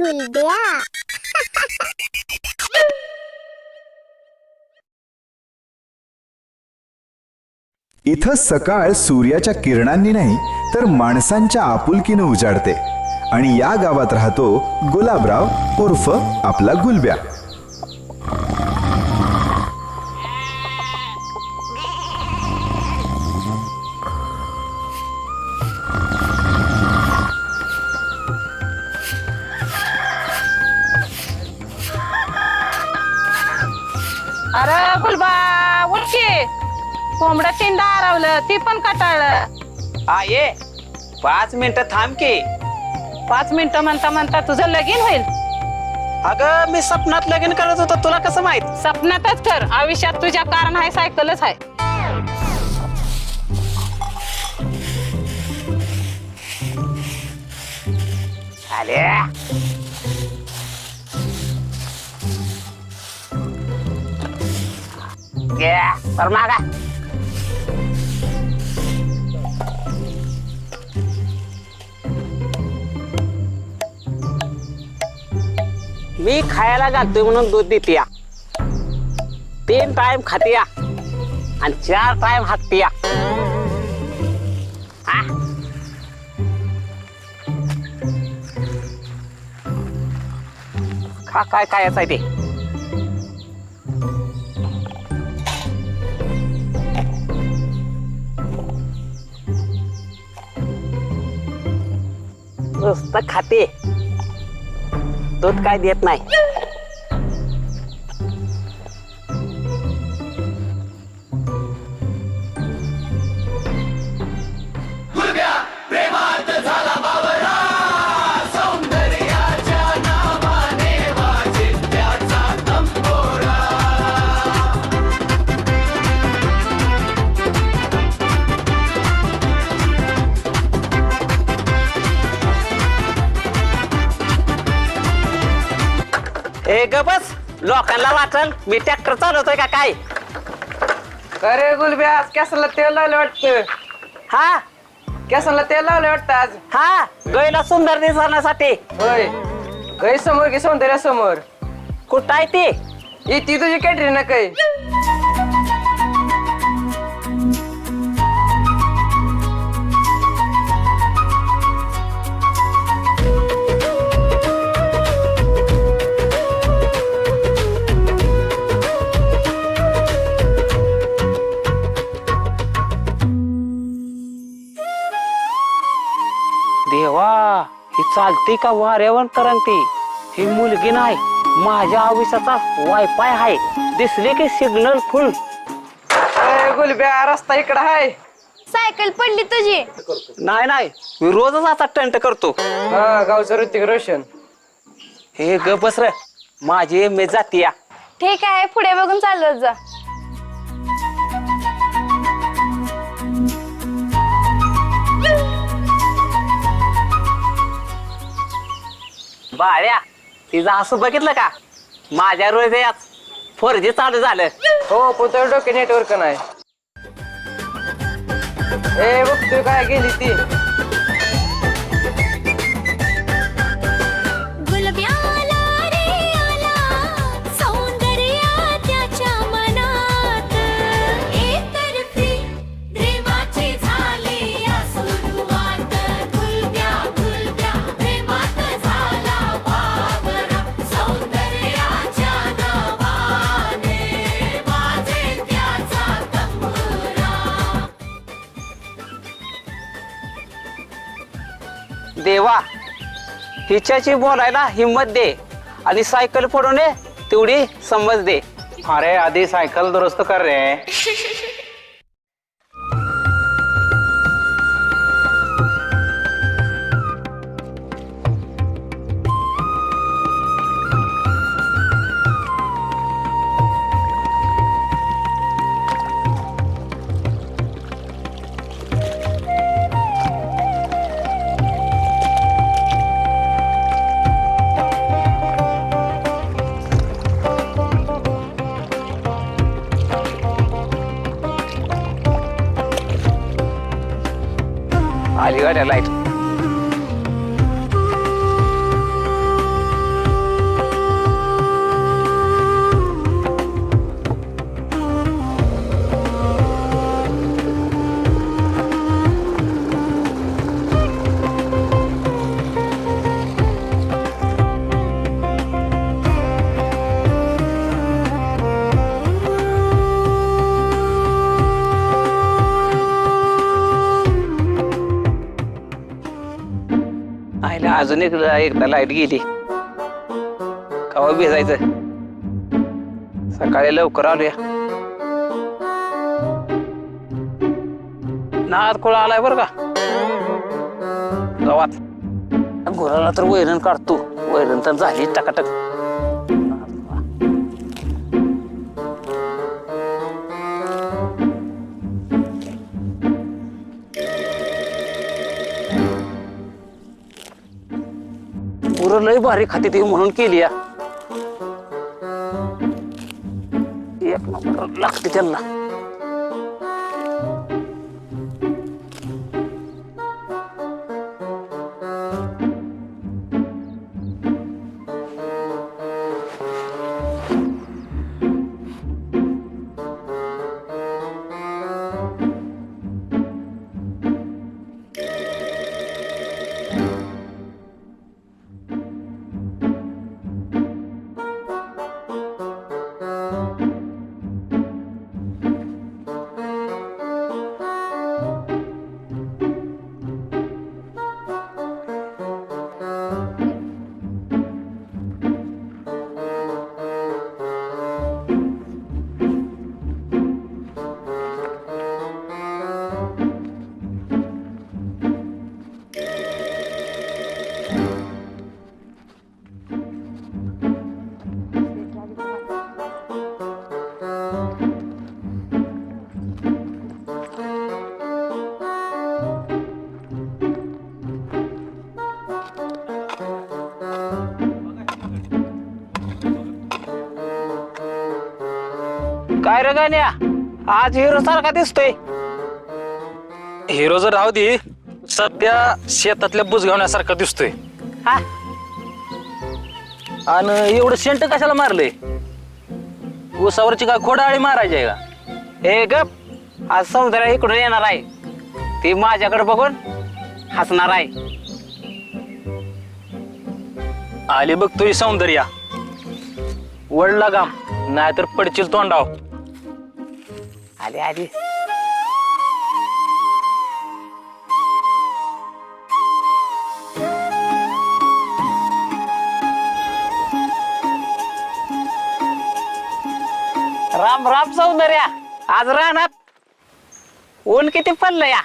गुलब्या. इथं सकाळ सूर्याच्या किरणांनी नाही तर माणसांच्या आपुलकीनं उजाडते आणि या गावात राहतो गुलाबराव उर्फ आपला गुलब्या. अरे गुलबा उठ की. कोंबडा तीनदा आरवलं ती पण कटाळलं. ये 5 मिनिटं थांब की. 5 मिनिटं म्हणता म्हणता तुझं लगीन होईल. अगं मी सपनात लगीन करत होतो, तुला कसं माहित? सपनातच कर, आयुष्यात तुझ्या कारण आहे सायकलच आहे. आले तर मागा. मी खायला घालतोय म्हणून दूध देतीया. 3 टाइम खातीया आणि 4 टाइम हाकतीया. खा काय खायचं आहे ते. नुसतं खाते, दूध काय देत नाही. ए ग बस, लोकांना वाटल मी ट्रॅक्टर चालवतोय का काय. अरे गुलब्या आज कॅसला तेल लावलं वाटतं. हा कॅसला तेल लावलं वाटतं आज. हा गैला सुंदर दिसण्यासाठी. होय गै समोर की सौंदर्या समोर. कुठं आहे ती? ती तुझी कॅटरीना काय. देवा, ही चालती का वाऱ्यावर तरंगती. ही मुलगी नाही, माझ्या आयुष्याचा वायफाय आहे. दिसले की सिग्नल फुल. गुलब्या रस्ता इकडं आहे. सायकल पडली तुझी. नाही नाही, मी रोजच आता टंट करतो. हा गावचं ऋतिक रोशन. हे ग बस रे, माझी मी जातीया. ठीक आहे, पुढे बघून चालवत जा. बाळ्या, तिचं असं बघितलं का, माझ्या रोज यात 4G चालू झालं. हो पुतळ डोके नेटवर्क नाही. ए बघ तू काय गेली ती. देवा, हिच्याची बोलायला हिम्मत दे आणि सायकल फोडून तेवढी समज दे. अरे आधी सायकल दुरुस्त कर रे. आली गाड्या लाईट. अजून एकदा लाईट गेली कवा भिजायचं. सकाळी लवकर आलोया. नाद कोळा आलाय बर का गावात. घोराला तर वैरण काढतो. वैरण तर झाली टकाटक. पुरं लय भारी खाते ती म्हणून केली या. एक नंबर लागते त्यांना. काय रे गाण्या, आज हिरो सारखा दिसतोय. हिरो जर राहू दे, सध्या शेतातल्या बुजगावण्यासारखा दिसतोय. हा आणि एवढं शेंट कशाला मारलंय? उसावरची काय खोडाळी मारायची आहे का? हे गप. आज सौंदर्य इकडून येणार आहे. ती माझ्याकडे बघून हसणार आहे. आली बघ तुझी सौंदर्या. वडला गाम नाहीतर पडशील तोंडाव. आली आली. राम राम सौंदर्या. आज रानात ऊन किती पडलं या.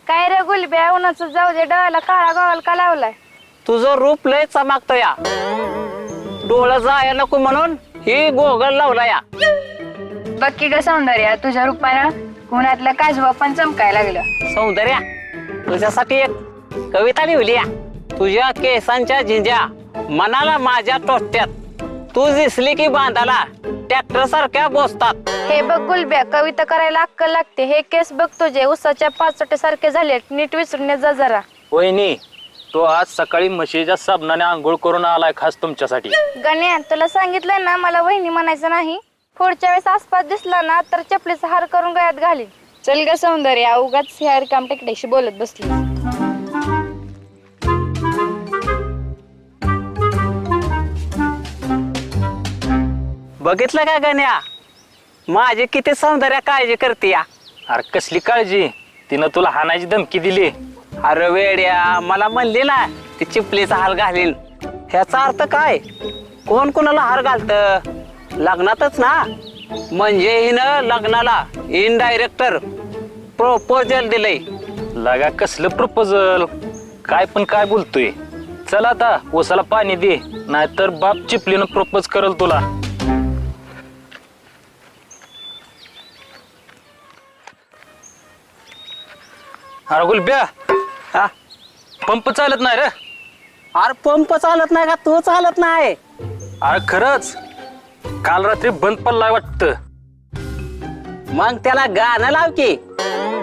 काय रे गुलब्या, उन्हाचं जाऊ दे, डोळ्याला काळा गावाला का लावलाय? तुझं रूप लय चमकतो या. डोळं जाया नको म्हणून ही गोगल लावला या. बक्की ग सौंदर्या, तुझ्या रूपानं उन्हातलं काजवा पण चमकायला लागलं. सौंदर्या, तुझ्यासाठी एक कविता लिहिली या. तुझ्या केसांच्या झिंज्या मनाला माझ्या टोट्यात. तू दिसली की बांधाला ट्रॅक्टर सारख्या बोसतात. हे बघ गुलब्या, कविता करायला अक्कल लागते. हे केस बघ तुझे उसाच्या पाचोटे सारखे झाले. नीट विसरून जा जरा. वहिनी, तो आज सकाळी म्हशीच्या साबणाने आंघोळ करून आलाय खास तुमच्यासाठी. गण्या, तुला सांगितलंय ना मला वहिनी म्हणायचं नाही. पुढच्या वेळेस आसपास दिसला ना तर चपलीचा हार करून गळ्यात घालीन. चल ग सौंदर्या, उगाच ह्या रिकाम टेकड्याशी बोलत बसली. बघितलं का गण्या, माझी किती सौंदर्या काळजी करते या. अरे कसली काळजी? तिनं तुला हाणायची धमकी दिली. अरे वेड्या, मला म्हणली ना ती चिपलीचा हार घालीन. ह्याचा अर्थ काय? कोण कोणाला हार घालत? लग्नातच ना. म्हणजे हिनं लग्नाला इनडायरेक्टर प्रपोजल दिलंय. लगा कसलं प्रपोजल? काय पण काय बोलतोय? चल आता ओसाला पाणी दे, नाहीतर बाप चिपलीनं प्रपोज करल तुला. अरे गुलब्या, हा? पंप चालत नाही रे. अरे पंप चालत नाही का? तू चालत नाही. अरे खरंच काल रात्री बंद पडलाय वाटत. मग त्याला गाणं लाव की.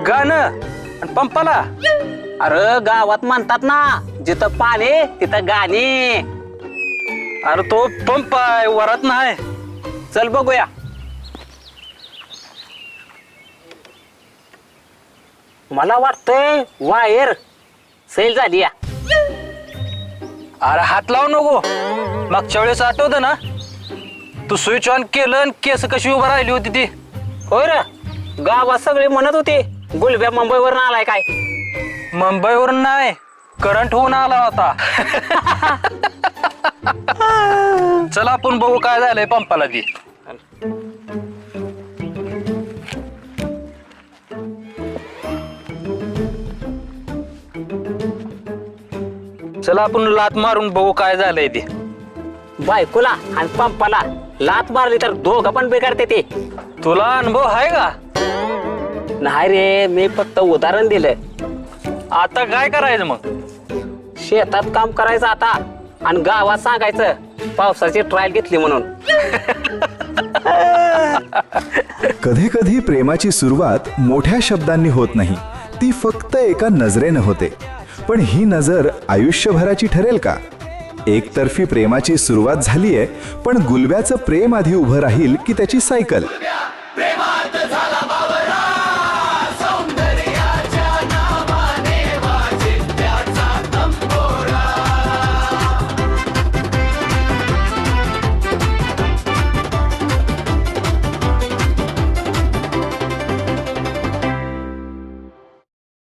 गाणं आणि पंपाला? अरे गावात म्हणतात ना, जिथं पाणी तिथं गाणी. अरे तो पंप आहे, वरात नाही. चल बघूया. मला वाटतंय वायर सैल झाली या. अरे हात लावू नको. मागच्या वेळेस आठवत ना, तू स्विच ऑन केलं आणि केस कशी उभं राहिली होती ती. होय रे, गावात सगळे म्हणत होते गुलब्या मुंबईवरून आलाय काय. मुंबईवरून नाही, करंट होऊन आला होता. चला आपण बघू काय झालंय पंपाला ती. चला आपण लात मारून बघू काय झालंय ते. बायकोला आणि पंपाला लात मारली तर दोघं पण बिघडते ते. तुला अनुभव आहे का? नाही रे, मी फक्त उदाहरण दिलं. आता काय करायचं मग? शेतात काम करायचं आता आणि गावात सांगायचं पावसाची ट्रायल घेतली म्हणून. कधी कधी प्रेमाची सुरुवात मोठ्या शब्दांनी होत नाही, ती फक्त एका नजरेनं होते. पण ही नजर आयुष्यभराची ठरेल का? एकतर्फी प्रेमाची सुरुवात झालीये, पण गुलब्याचं प्रेम आधी उभं राहील की त्याची सायकल?